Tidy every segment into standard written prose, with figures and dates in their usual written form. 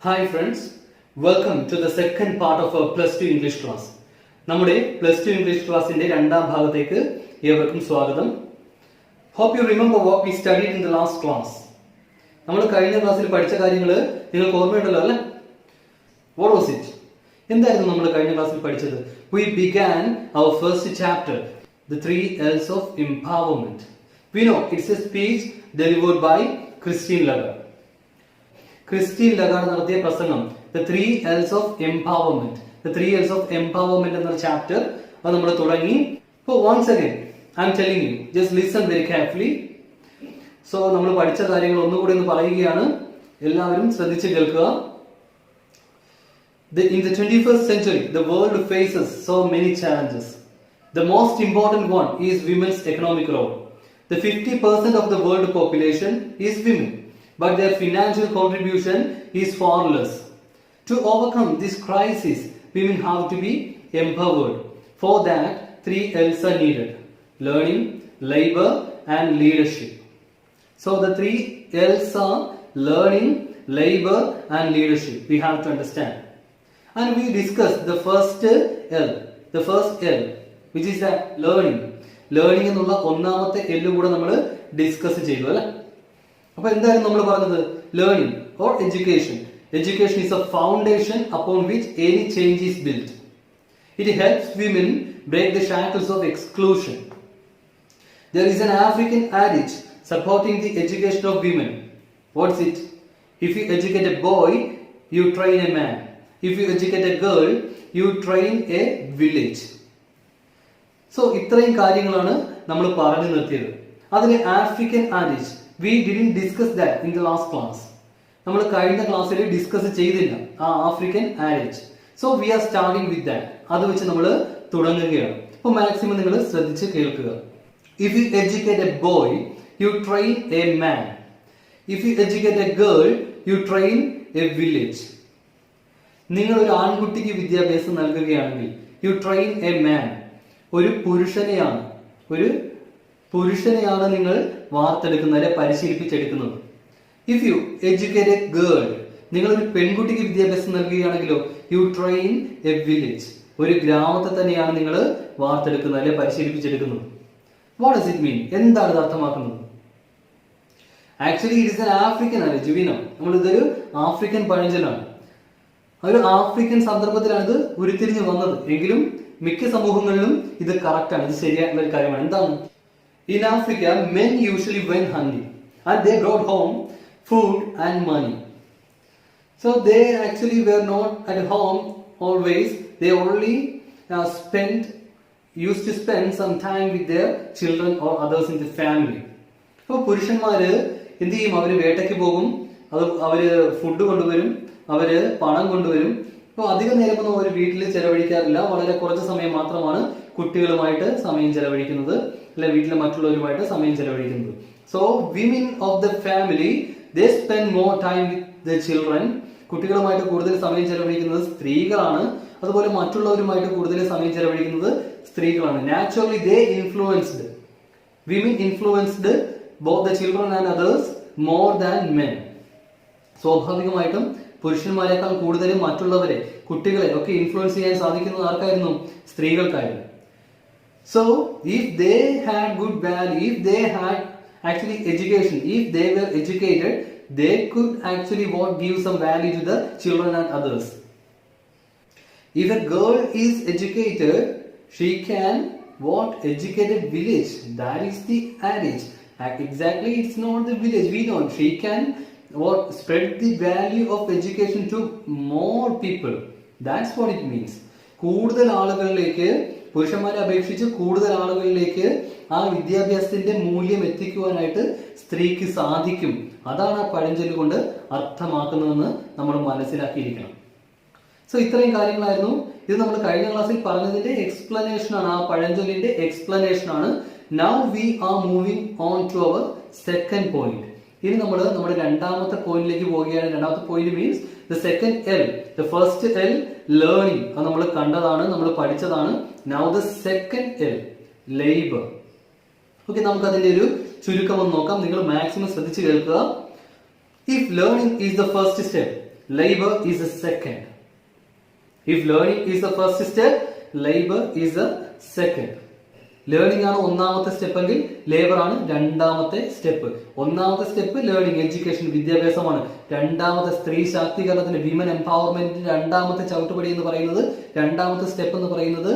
Hi friends, welcome to the second part of our plus 2 English class. നമ്മുടെ plus two English ക്ലാസിന്റെ രണ്ടാം ഭാഗത്തേക്ക് ഏവർക്കും സ്വാഗതം. Hope you remember what we studied in the last class. നമ്മൾ കഴിഞ്ഞ ക്ലാസ്സിൽ പഠിച്ച കാര്യങ്ങൾ നിങ്ങൾക്ക് ഓർമ്മയുണ്ടല്ലോ അല്ലേ? What was it? എന്തായിരുന്നു നമ്മൾ കഴിഞ്ഞ ക്ലാസ്സിൽ പഠിച്ചത്? We began our first chapter, the 3 L's of empowerment. We know it's a speech delivered by Christine Lagarde. Christine Lagarde നടത്തിയ പ്രസംഗം the 3 L's of empowerment. The 3 L's of empowerment എന്ന chapter അത് നമ്മൾ തുടങ്ങി. So once again I am telling you, just listen very carefully. So നമ്മൾ പഠിച്ച കാര്യങ്ങൾ ഒന്നുകൂടി ഒന്ന് പറയുകയാണ്, എല്ലാവരും ശ്രദ്ധിച്ച് കേൾക്കുക. In the 21st century, the world faces so many challenges. The most important one is women's economic role. The 50% of the world population is women, but their financial contribution is far less. To overcome this crisis, women have to be empowered. For that, 3 L's are needed: learning, labor, and leadership. So the 3 L's are learning, labor, and leadership. We have to understand. And we discussed the first L, which is that learning. Learning എന്നുള്ള ഒന്നാമത്തെ L കൂടെ നമ്മൾ discuss ചെയ്തു അല്ലേ? അപ്പോൾ എന്തായിരുന്നു നമ്മൾ പറഞ്ഞത്? Learning or education. Education is a foundation upon which any change is built. It helps women break the shackles of exclusion. There is an African adage supporting the education of women. What's it? If you educate a boy, you train a man. If you educate a girl, you train a village. So ഇത്രയും കാര്യങ്ങളാണ് നമ്മൾ പറഞ്ഞു നിർത്തിയത്. അതിലെ African ആഡേജ് we didn't discuss that in the last class. നമ്മൾ കഴിഞ്ഞ ക്ലാസ്സിൽ discuss ചെയ്തില്ല ആ African adage. So we are starting with that. അത് വെച്ച് നമ്മൾ തുടങ്ങുകയാണ്. അപ്പോൾ മാക്സിമം നിങ്ങൾ ശ്രദ്ധിച്ച് കേൾക്കുക. If you educate a boy, you train a man. If you educate a girl, you train a village. നിങ്ങൾ ഒരു ആൺകുട്ടിക്ക് വിദ്യാഭ്യാസം നൽകുകയാണെങ്കിൽ യു ട്രെയിൻ എ മാൻ. ഒരു പുരുഷനെയാണ് നിങ്ങൾ വാർത്തെടുക്കുന്നത്, പരിശീലിപ്പിച്ചെടുക്കുന്നത്. If you educate a girl, നിങ്ങൾ ഒരു പെൺകുട്ടിക്ക് വിദ്യാഭ്യാസം നൽകുകയാണെങ്കിലോ യു ട്രെയിൻ എ വില്ലേജ്. ഒരു ഗ്രാമത്തെ തന്നെയാണ് നിങ്ങൾ വാർത്തെടുക്കുന്നത് അല്ലെ പരിശീലിപ്പിച്ചെടുക്കുന്നത്. What does it mean? എന്താണ് ഇത് അർത്ഥമാക്കുന്നത്? Actually it is an African adage. We know, നമ്മൾ ഇതൊരു ആഫ്രിക്കൻ പഴഞ്ചൊല്ലാണ്. ഒരു ആഫ്രിക്കൻ സന്ദർഭത്തിലാണ് ഇത് ഉരുത്തിരിഞ്ഞു വന്നത്. എങ്കിലും മിക്ക സമൂഹങ്ങളിലും ഇത് കറക്റ്റ് ആണ്, ഇത് ശരിയായിട്ടുള്ള ഒരു കാര്യമാണ്. എന്താണ്? In Africa, men usually went hunting and they brought home food and money. So they actually were not at home always. They only used to spend some time with their children or others in the family. അപ്പോൾ പുരുഷന്മാര് എന്ത് ചെയ്യും? അവര് വേട്ടയ്ക്ക് പോകും, അവര് food കൊണ്ടുവരും, അവര് പണം കൊണ്ടുവരും. അപ്പോൾ അധികം നേരമൊന്നും അവർ വീട്ടിൽ ചെലവഴിക്കാറില്ല. വളരെ കുറച്ച് സമയം മാത്രമാണ് കുട്ടികളുമായിട്ട് സമയം ചെലവഴിക്കുന്നത്, അല്ലെ വീട്ടിലെ മറ്റുള്ളവരുമായിട്ട് സമയം ചെലവഴിക്കുന്നത്. So women of the family they spend more time with the children. കുട്ടികളുമായിട്ട് കൂടുതൽ സമയം ചെലവഴിക്കുന്നത് സ്ത്രീകളാണ്. അതുപോലെ മറ്റുള്ളവരുമായിട്ട് കൂടുതൽ സമയം ചെലവഴിക്കുന്നത് സ്ത്രീകളാണ്. Naturally they influenced, women influenced both the children and others more than men. സ്വാഭാവികമായിട്ടും പുരുഷന്മാരെക്കാൾ കൂടുതലും മറ്റുള്ളവരെ, കുട്ടികളെ ഒക്കെ ഇൻഫ്ലുവൻസ് ചെയ്യാൻ സാധിക്കുന്നത് ആർക്കായിരുന്നു? സ്ത്രീകൾക്കായിരുന്നു. So if they had good value, if they had actually education, if they were educated, they could actually give some value to the children and others. If a girl is educated, she can educate a village. That is the adage. Exactly, it's not the village. We know she can spread the value of education to more people. That's what it means. കൂടുതൽ ആളുകളിലേക്ക്, പുരുഷന്മാരെ അപേക്ഷിച്ച് കൂടുതൽ ആളുകളിലേക്ക് ആ വിദ്യാഭ്യാസത്തിന്റെ മൂല്യം എത്തിക്കുവാനായിട്ട് സ്ത്രീക്ക് സാധിക്കും. അതാണ് ആ പഴഞ്ചൊല്ല് കൊണ്ട് അർത്ഥമാക്കുന്നതെന്ന് നമ്മൾ മനസ്സിലാക്കിയിരിക്കണം. സോ ഇത്രയും കാര്യങ്ങളായിരുന്നു. ഇത് നമ്മൾ കഴിഞ്ഞ ക്ലാസ്സിൽ പറഞ്ഞതിന്റെ എക്സ്പ്ലനേഷൻ ആണ്, ആ പഴഞ്ചൊല്ലിന്റെ എക്സ്പ്ലനേഷൻ ആണ്. Now we are moving on to our second point. ഇനി നമ്മൾ നമ്മുടെ രണ്ടാമത്തെ പോയിന്റിലേക്ക് പോവുകയാണ്. രണ്ടാമത്തെ point means the second L. The first L learning, അത് നമ്മൾ കണ്ടതാണ്, നമ്മൾ പഠിച്ചതാണ്. Now the second L labour. Okay, നമുക്ക് അതിന്റെ ഒരു ചുരുക്കം ഒന്ന് നോക്കാം. നിങ്ങൾ മാക്സിമം ശ്രദ്ധിച്ച് കേൾക്കുക. If learning is the first step, labor is the second. If learning is the first step, labor is the second. Learning ആണ് ഒന്നാമത്തെ സ്റ്റെപ്പ് എങ്കിൽ ലേബർ ആണ് രണ്ടാമത്തെ സ്റ്റെപ്പ്. ഒന്നാമത്തെ സ്റ്റെപ്പ് ലേണിംഗ്, എഡ്യൂക്കേഷൻ, വിദ്യാഭ്യാസമാണ്. രണ്ടാമത്തെ സ്ത്രീ ശാക്തീകരണത്തിന്, വിമൻ എംപവർമെന്റിന് രണ്ടാമത്തെ ചവിട്ടുപടി എന്ന് പറയുന്നത്, രണ്ടാമത്തെ സ്റ്റെപ്പ് എന്ന് പറയുന്നത്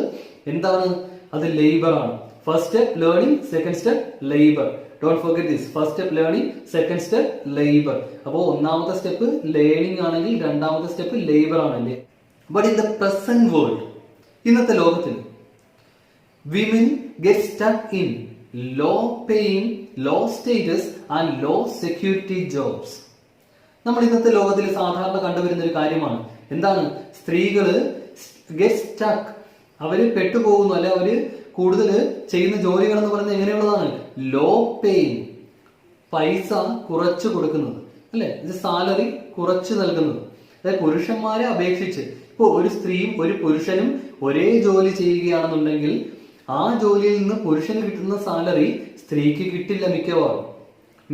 എന്താണ്? അത് ലേബർ ആണ്. First step learning, second step labour. Don't forget this. First step learning, second step labour. അപ്പോൾ ഒന്നാമത്തെ സ്റ്റെപ്പ് ലേണിംഗ് ആണെങ്കിൽ രണ്ടാമത്തെ സ്റ്റെപ്പ് ലേബർ ആണല്ലേ. But in the present world, ഇന്നത്തെ ലോകത്തിൽ women get stuck in low paying, low status and low security jobs. നമ്മൾ ഇന്നത്തെ ലോകത്തിൽ സാധാരണ കണ്ടുവരുന്ന ഒരു കാര്യമാണ്. എന്താണ്? സ്ത്രീകള് get stuck, അവര് പെട്ടുപോകുന്നു, അല്ലെ അവര് കൂടുതൽ ചെയ്യുന്ന ജോലികൾ എന്ന് പറയുന്നത് എങ്ങനെയുള്ളതാണ്? ലോ പേയിങ്, പൈസ കുറച്ചു കൊടുക്കുന്നത്, അല്ലെ, ഇത് സാലറി കുറച്ചു നൽകുന്നത്. അതായത് പുരുഷന്മാരെ അപേക്ഷിച്ച് ഇപ്പൊ ഒരു സ്ത്രീയും ഒരു പുരുഷനും ഒരേ ജോലി ചെയ്യുകയാണെന്നുണ്ടെങ്കിൽ ആ ജോലിയിൽ നിന്ന് പുരുഷന് കിട്ടുന്ന സാലറി സ്ത്രീക്ക് കിട്ടില്ല മിക്കവാറും.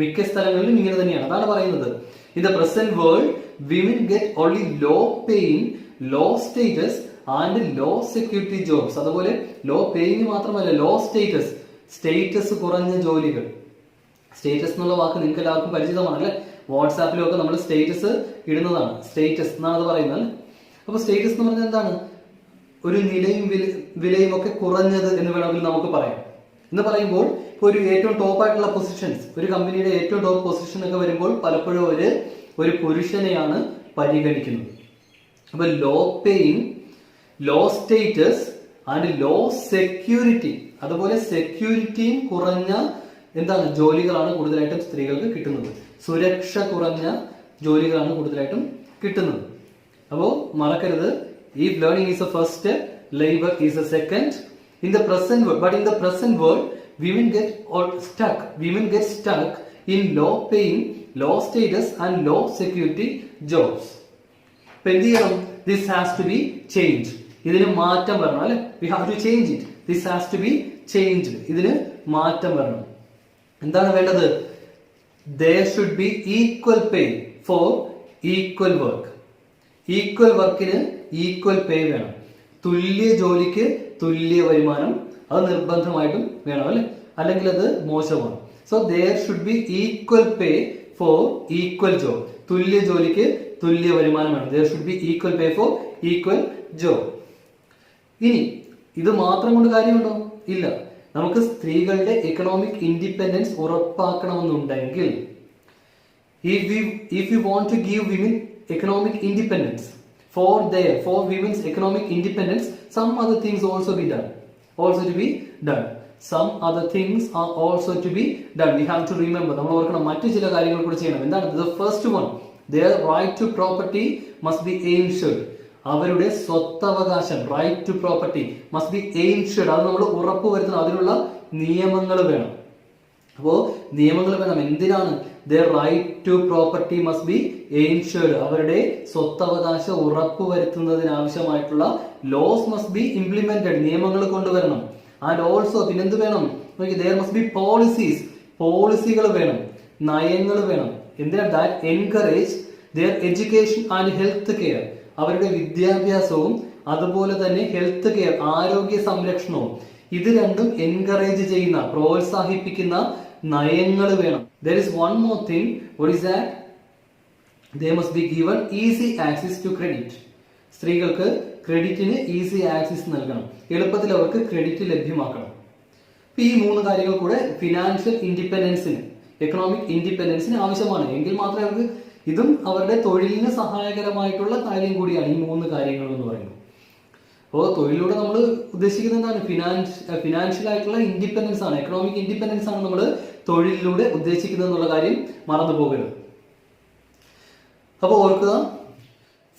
മിക്ക സ്ഥലങ്ങളിലും ഇങ്ങനെ തന്നെയാണ്. അതാണ് പറയുന്നത്, in the present world women get only low paying, low status and low security jobs. അതുപോലെ ലോ പേയിങ് മാത്രമല്ല, ലോ സ്റ്റേറ്റസ്, സ്റ്റേറ്റസ് കുറഞ്ഞ ജോലികൾ. സ്റ്റേറ്റസ് എന്നുള്ള വാക്ക് നിങ്ങൾക്ക് എല്ലാവർക്കും പരിചിതമാണ് അല്ലെ. വാട്സാപ്പിലും ഒക്കെ നമ്മൾ സ്റ്റേറ്റസ് ഇടുന്നതാണ്, സ്റ്റേറ്റസ് എന്നാണ് അത് പറയുന്നത്. അപ്പൊ സ്റ്റേറ്റസ് എന്ന് പറഞ്ഞാൽ എന്താണ്? ഒരു നിലയും വിലയും ഒക്കെ കുറഞ്ഞത് എന്ന് വേണമെങ്കിൽ നമുക്ക് പറയാം. എന്ന് പറയുമ്പോൾ ഇപ്പൊ ഒരു ഏറ്റവും ടോപ്പ് ആയിട്ടുള്ള പൊസിഷൻസ്, ഒരു കമ്പനിയുടെ ഏറ്റവും ടോപ്പ് പൊസിഷൻ ഒക്കെ വരുമ്പോൾ പലപ്പോഴും ഒരു പുരുഷനെയാണ് പരിഗണിക്കുന്നത്. അപ്പൊ low paying, low status and low security, അതുപോലെ സെക്യൂരിറ്റിയും കുറഞ്ഞ എന്താണ് ജോലികളാണ് കൂടുതലായിട്ടും സ്ത്രീകൾക്ക് കിട്ടുന്നത്. സുരക്ഷ കുറഞ്ഞ ജോലികളാണ് കൂടുതലായിട്ടും കിട്ടുന്നത്. അപ്പോ മറക്കരുത്, if learning is the first step, labor is the second. In the present world, but in the present world, women get stuck in low paying, low status and low security jobs. This has to be changed. ഇതിന് മാറ്റം വരണം അല്ലെ. We have to change it. This has to be changed. ഇതിന് മാറ്റം വരണം. എന്താണ് വേണ്ടത്? There should be equal pay for equal work. Equal വർക്കിന് ഈക്വൽ പേ വേണം. തുല്യ ജോലിക്ക് തുല്യ വരുമാനം, അത് നിർബന്ധമായിട്ടും വേണം അല്ലെ, അല്ലെങ്കിൽ അത് മോശമാണ്. So there should be equal pay for equal job. തുല്യ ജോലിക്ക് തുല്യ വരുമാനം വേണം. There should be equal pay for equal job. ഇനി ഇത് മാത്രം കൊണ്ട് കാര്യമുണ്ടോ? ഇല്ല. നമുക്ക് സ്ത്രീകളുടെ എക്കണോമിക് ഇൻഡിപെൻഡൻസ് ഉറപ്പാക്കണമെന്നുണ്ടെങ്കിൽ, if we want to give women economic independence, for women's economic independence, some other things also to be done. Some other things are also to be done. We have to remember, നമ്മൾ ഓർക്കണം, മറ്റു ചില കാര്യങ്ങൾ കൂടി ചെയ്യണം. എന്താണ്? The first one, their right to property must be ensured. അവരുടെ സ്വത്തവകാശം, right to property must be ensured. അത് നമ്മൾ ഉറപ്പുവരുത്തണം. അതിനുള്ള നിയമങ്ങൾ വേണം. അപ്പോ നിയമങ്ങൾ വേണം. എന്തിനാണ്? their right to property must be ensured. അവരുടെ സ്വത്തവകാശം ഉറപ്പുവരുത്തുന്നതിന് ആവശ്യമായിട്ടുള്ള laws must be implemented. നിയമങ്ങൾ കൊണ്ടുവരണം. ആൻഡ് ഓൾസോ പിന്നെന്ത് വേണം? there must be policies. പോളിസികൾ വേണം, നയങ്ങൾ വേണം. എന്തിനാ? that encourage their education and health care. അവരുടെ വിദ്യാഭ്യാസവും അതുപോലെ തന്നെ ഹെൽത്ത് കെയർ, ആരോഗ്യ സംരക്ഷണവും, ഇത് രണ്ടും എൻകറേജ് ചെയ്യുന്ന, പ്രോത്സാഹിപ്പിക്കുന്ന നയങ്ങൾ വേണം. There is one more thing. What is that? They must be given easy access to credit. സ്ത്രീകൾക്ക് ക്രെഡിറ്റിന് ഈസി ആക്സസ് നൽകണം. എളുപ്പത്തിൽ അവർക്ക് ക്രെഡിറ്റ് ലഭ്യമാക്കണം. ഈ മൂന്ന് കാര്യങ്ങൾ കൂടെ ഫിനാൻഷ്യൽ ഇൻഡിപെൻഡൻസിന്, എക്കണോമിക് ഇൻഡിപെൻഡൻസിന് ആവശ്യമാണ്. എങ്കിൽ മാത്രമേ അവർക്ക്, ഇതും അവരുടെ തൊഴിലിന് സഹായകരമായിട്ടുള്ള കാര്യം കൂടിയാണ് ഈ മൂന്ന് കാര്യങ്ങൾ എന്ന് പറയുന്നത്. അപ്പോൾ തൊഴിലിലൂടെ നമ്മൾ ഉദ്ദേശിക്കുന്നത് എന്താണ്? ഫിനാൻഷ്യൽ ആയിട്ടുള്ള ഇൻഡിപെൻഡൻസ് ആണ്, എക്കണോമിക് ഇൻഡിപെൻഡൻസ് ആണ് നമ്മൾ തൊഴിലിലൂടെ ഉദ്ദേശിക്കുന്നത് എന്നുള്ള കാര്യം മറന്നു പോകരുത്. അപ്പോൾ ഓർക്കുക,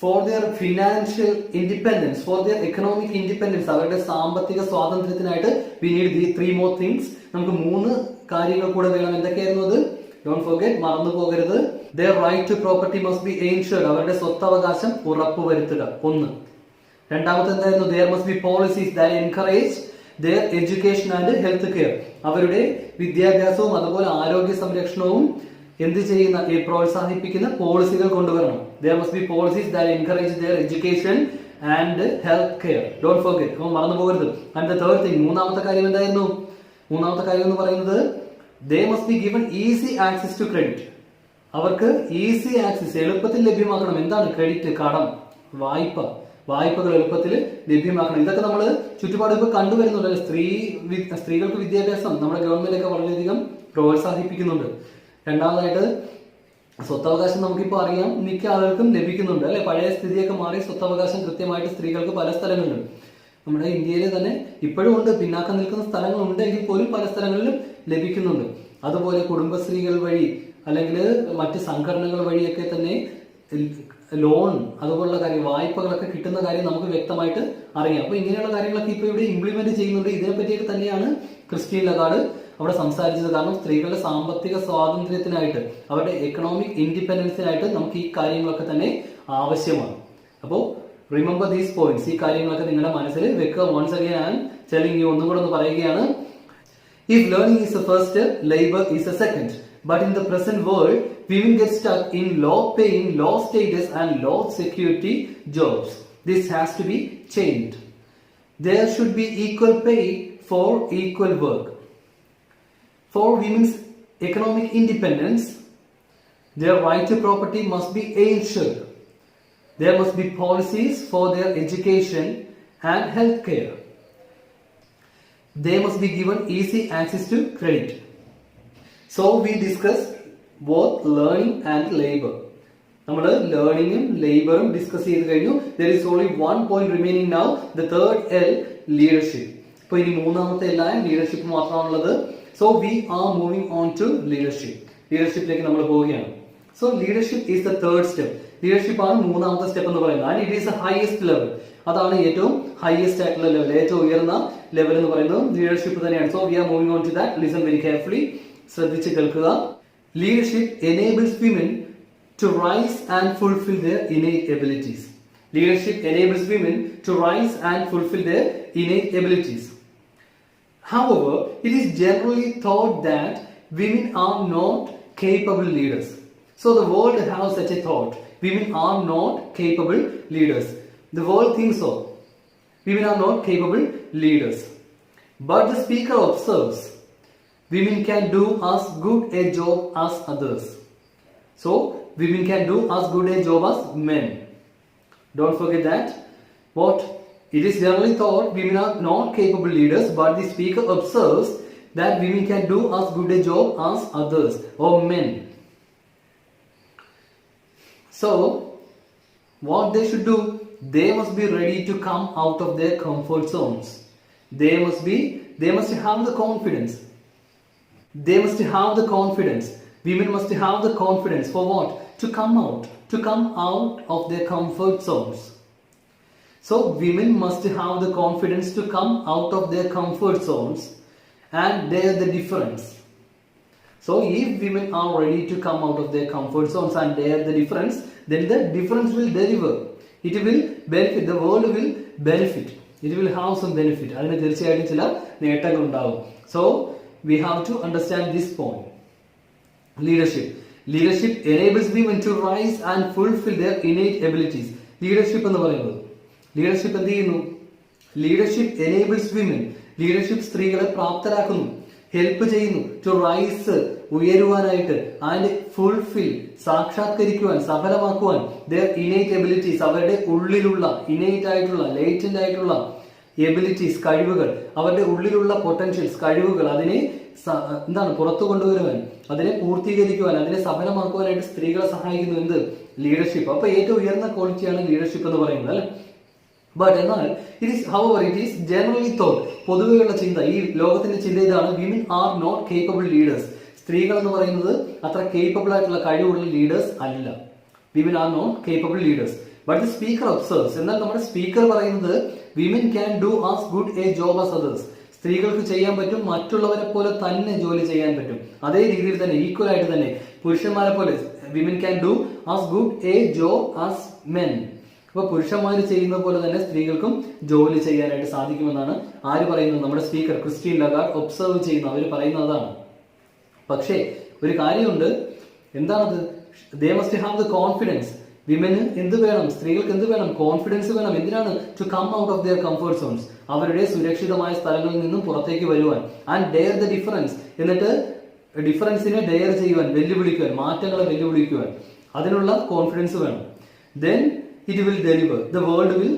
for their financial independence, for their economic independence, അവരുടെ സാമ്പത്തിക സ്വാതന്ത്ര്യത്തിനായിട്ട് we need the 3 more things. നമുക്ക് 3 കാര്യങ്ങൾ കൂടെ വേണം. എന്തൊക്കെയായിരുന്നു അത്? ഡോണ്ട് ഫോർഗെറ്റ്, മറന്നു പോകരുത്. their right to property must be ensured. അവരുടെ സ്വത്തവകാശം ഉറപ്പുവരുത്തുക, 1. രണ്ടാമത്തെ എന്തായിരുന്നു? there must be policies that encourage their education and health care. അവരുടെ വിദ്യാഭ്യാസവും അതുപോലെ ആരോഗ്യ സംരക്ഷണവും എന്ത് ചെയ്യുന്ന പ്രോത്സാഹിപ്പിക്കുന്ന പോളിസികൾ കൊണ്ടുവരണം. There must be policies that encourage their education and health care. Don't forget. അപ്പോൾ മറന്നു പോകരുത്. And the third thing, മൂന്നാമത്തെ കാര്യം എന്തായിരുന്നു? മൂന്നാമത്തെ കാര്യം എന്ന് പറയുന്നത് they must be given easy access to credit. അവർക്ക് ഈസി ആക്സസ് എളുപ്പത്തിൽ ലഭ്യമാക്കണം. എന്താണ് ക്രെഡിറ്റ്? കടം, വായ്പകൾ എളുപ്പത്തിൽ ലഭ്യമാക്കണം. ഇതൊക്കെ നമ്മൾ ചുറ്റുപാട് ഇപ്പൊ കണ്ടുവരുന്നുണ്ട്. സ്ത്രീകൾക്ക് വിദ്യാഭ്യാസം നമ്മുടെ ഗവൺമെന്റ് ഒക്കെ വളരെയധികം പ്രോത്സാഹിപ്പിക്കുന്നുണ്ട്. രണ്ടാമതായിട്ട് സ്വത്തവകാശം നമുക്കിപ്പോ അറിയാം, മിക്ക ആളുകൾക്കും ലഭിക്കുന്നുണ്ട് അല്ലെ. പഴയ സ്ഥിതിയൊക്കെ മാറി സ്വത്തവകാശം കൃത്യമായിട്ട് സ്ത്രീകൾക്ക് പല സ്ഥലങ്ങളിലും, നമ്മുടെ ഇന്ത്യയിൽ തന്നെ ഇപ്പോഴും ഉണ്ട്, പിന്നാക്കം നിൽക്കുന്ന സ്ഥലങ്ങൾ ഉണ്ടെങ്കിൽ പോലും പല സ്ഥലങ്ങളിലും ലഭിക്കുന്നുണ്ട്. അതുപോലെ കുടുംബശ്രീകൾ വഴി അല്ലെങ്കിൽ മറ്റ് സംഘടനകൾ വഴിയൊക്കെ തന്നെ ലോൺ അതുപോലുള്ള കാര്യം, വായ്പകളൊക്കെ കിട്ടുന്ന കാര്യം നമുക്ക് വ്യക്തമായിട്ട് അറിയാം. അപ്പൊ ഇങ്ങനെയുള്ള കാര്യങ്ങളൊക്കെ ഇപ്പൊ ഇവിടെ ഇംപ്ലിമെന്റ് ചെയ്യുന്നുണ്ട്. ഇതിനെപ്പറ്റിയൊക്കെ തന്നെയാണ് ക്രിസ്റ്റീൻ ലഗാർഡ് അവിടെ സംസാരിച്ചത്. കാരണം സ്ത്രീകളുടെ സാമ്പത്തിക സ്വാതന്ത്ര്യത്തിനായിട്ട്, അവരുടെ എക്കണോമിക് ഇൻഡിപെൻഡൻസിനായിട്ട് നമുക്ക് ഈ കാര്യങ്ങളൊക്കെ തന്നെ ആവശ്യമാണ്. അപ്പോൾ റിമെമ്പർ ദീസ് പോയിന്റ്സ്, ഈ കാര്യങ്ങളൊക്കെ നിങ്ങളുടെ മനസ്സിൽ വെക്കുക. Once again I am telling you, ഒന്നും കൂടെ ഒന്ന് പറയുകയാണ്. If learning is the first step, labor is the second. But in the present world, women get stuck in low-paying, low-status and low-security jobs. This has to be changed. There should be equal pay for equal work. For women's economic independence, their right to property must be ensured. There must be policies for their education and health care. They must be given easy access to credit. So we discussed both learning and labor. നമ്മൾ ലേണിംഗും ലേബറും discuss ചെയ്ത് കഴിഞ്ഞു. There is only one point remaining now, the third L, leadership. ഇപ്പൊ ഇനി മൂന്നാമത്തെ L ആയ leadership മാത്രമാണുള്ളത്. So we are moving on to leadership. ലീഡർഷിപ്പിലേക്ക് നമ്മൾ പോവുകയാണ്. So leadership is the third step. Leadership ആണ് മൂന്നാമത്തെ സ്റ്റെപ്പ് എന്ന് പറയുന്നത്. And it is the highest level. അതാണ് ഏറ്റവും ഹയസ്റ്റ് ആയിട്ടുള്ള ലെവൽ, ഏറ്റവും ഉയർന്ന ലെവൽ എന്ന് പറയുന്നത് ലീഡർഷിപ്പ് തന്നെയാണ്. So we are moving on to that. Listen very carefully, ശ്രദ്ധിച്ച് കേൾക്കുക. Leadership enables women to rise and fulfil their innate abilities. Leadership enables women to rise and fulfil their innate abilities. However, it is generally thought that women are not capable leaders. So the world has such a thought. Women are not capable leaders. The world thinks so. Women are not capable leaders. But the speaker observes, women can do as good a job as others. So, women can do as good a job as men. Don't forget that. What? It is generally thought women are not capable leaders, but the speaker observes that women can do as good a job as others or men. So, what they should do? They must be ready to come out of their comfort zones. They must have the confidence. They must have the confidence. Women must have the confidence for what? To come out of their comfort zones. So women must have the confidence to come out of their comfort zones and dare the difference. So if women are ready to come out of their comfort zones and dare the difference, then the difference will deliver. It will benefit. The world will benefit. It will have some benefit. അതിന് തീർച്ചയായിട്ടും ചില നേട്ടങ്ങൾ ഉണ്ടാവും. So we have to understand this point. Leadership enables women to rise and fulfill their innate abilities. Leadership എന്ന് പറയുന്നത്, leadership എന്ത് ചെയ്യുന്നു? Leadership enables women. Leadership സ്ത്രീകളെ പ്രാപ്തരാക്കുന്നു, ഹെൽപ്പ് ചെയ്യുന്നു. ടു റൈസ്, ഉയരുവാനായിട്ട്. ആൻഡ് ഫുൾഫിൽ, സാക്ഷാത്കരിക്കുവാൻ, സഫലമാക്കുവാൻ. ദെയർ ഇനേറ്റ് എബിലിറ്റീസ്, അവരുടെ ഉള്ളിലുള്ള ഇനേറ്റ് ആയിട്ടുള്ള, ലേറ്റന്റ് ആയിട്ടുള്ള എബിലിറ്റീസ്, കഴിവുകൾ, അവരുടെ ഉള്ളിലുള്ള പൊട്ടൻഷ്യൽസ്, കഴിവുകൾ, അതിനെ പുറത്തു കൊണ്ടുവരുവാൻ, അതിനെ പൂർത്തീകരിക്കുവാൻ, അതിനെ സഫലമാക്കുവാനായിട്ട് സ്ത്രീകളെ സഹായിക്കുന്നു എന്ത്? ലീഡർഷിപ്പ്. അപ്പൊ ഏറ്റവും ഉയർന്ന ക്വാളിറ്റിയാണ് ലീഡർഷിപ്പ് എന്ന് പറയുന്നത് അല്ലെ. ബട്ട് എന്നാൽ it is generally thought, പൊതുവെയുള്ള ചിന്ത, ഈ ലോകത്തിന്റെ ചിന്ത ഇതാണ്: women are not capable leaders. സ്ത്രീകൾ എന്ന് പറയുന്നത് അത്ര കേപ്പബിൾ ആയിട്ടുള്ള കഴിവുള്ള ലീഡേഴ്സ് അല്ല. Women are not capable leaders. But the speaker observes, എന്നാൽ നമ്മുടെ സ്പീക്കർ പറയുന്നത് women can do as good a job as others. സ്ത്രീകൾക്ക് ചെയ്യാൻ പറ്റും, മറ്റുള്ളവരെ പോലെ തന്നെ ജോലി ചെയ്യാൻ പറ്റും. അതേ രീതിയിൽ തന്നെ, ഈക്വൽ ആയിട്ട് തന്നെ പുരുഷന്മാരെ പോലെ women can do as good a job as men. അപ്പൊ പുരുഷന്മാർ ചെയ്യുന്ന പോലെ തന്നെ സ്ത്രീകൾക്കും ജോലി ചെയ്യാനായിട്ട് സാധിക്കുമെന്നാണ് ആര് പറയുന്നത്? നമ്മുടെ സ്പീക്കർ ക്രിസ്റ്റീൻ ലഗാർഡ് ഒബ്സർവ് ചെയ്യുന്നു, അവർ പറയുന്നതാണ്. പക്ഷേ ഒരു കാര്യമുണ്ട്, എന്താണത്? They must have the confidence. വിമന് എന്ത് വേണം? സ്ത്രീകൾക്ക് എന്ത് വേണം? കോൺഫിഡൻസ് വേണം. എന്തിനാണ്? To come out of their comfort zones. അവരുടെ സുരക്ഷിതമായ സ്ഥലങ്ങളിൽ നിന്നും പുറത്തേക്ക് വരുവാൻ. And dare the difference. എന്നിട്ട് ഡിഫറൻസിനെ ഡെയർ ചെയ്യുവാൻ, വെല്ലുവിളിക്കുവാൻ, മാറ്റങ്ങളെ വെല്ലുവിളിക്കുവാൻ. അതിനുള്ള കോൺഫിഡൻസ് വേണം. Then it will deliver. The world will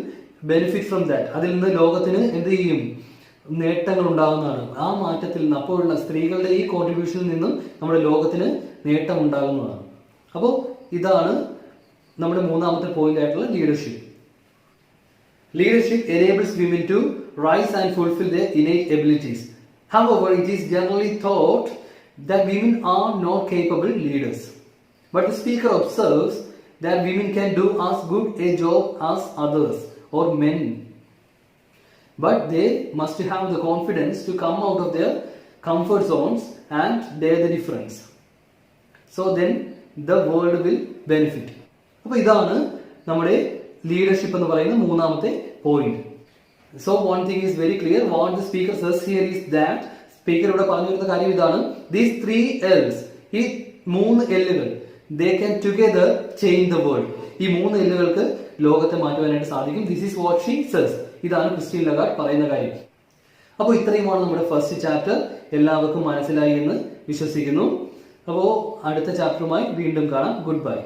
benefit from that. അതിൽ നിന്ന് ലോകത്തിന് എന്ത് ചെയ്യും? നേട്ടങ്ങൾ ഉണ്ടാകുന്നതാണ് ആ മാറ്റത്തിൽ നിന്ന്. അപ്പോഴുള്ള സ്ത്രീകളുടെ ഈ കോൺട്രിബ്യൂഷനിൽ നിന്നും നമ്മുടെ ലോകത്തിന് നേട്ടം ഉണ്ടാകുന്നതാണ്. അപ്പോൾ ഇതാണ് നമ്മുടെ മൂന്നാമത്തെ പോയിന്റ് ആയിട്ടുള്ള leadership. Leadership enables women to rise and fulfill their innate abilities. However, it is generally thought that women are not capable leaders. But the speaker observes that women can do as good a job as others or men. But they must have the confidence to come out of their comfort zones and dare the difference. So then the world will benefit. അപ്പോൾ ഇതാണ് നമ്മുടെ leadership എന്ന് പറയുന്ന മൂന്നാമത്തെ point. So one thing is very clear. What the speaker says here is that, speaker ഇവിടെ പറഞ്ഞു വരുന്ന കാര്യം ഇതാണ്. ദീസ് 3 L's, ഈ 3 എല്ലുകൾ, they can together change the world. ഈ 3 എല്ലുകൾക്ക് ലോകത്തെ മാറ്റുവാനായിട്ട് സാധിക്കും. This is what she says. ഇതാണ് ക്രിസ്റ്റീൻ ലഗാർഡ് പറയുന്ന കാര്യം. അപ്പോൾ ഇത്രയുമാണ് നമ്മുടെ ഫസ്റ്റ് ചാപ്റ്റർ. എല്ലാവർക്കും മനസ്സിലായി എന്ന് വിശ്വസിക്കുന്നു. അപ്പോൾ അടുത്ത ചാപ്റ്ററുമായി വീണ്ടും കാണാം. Good bye.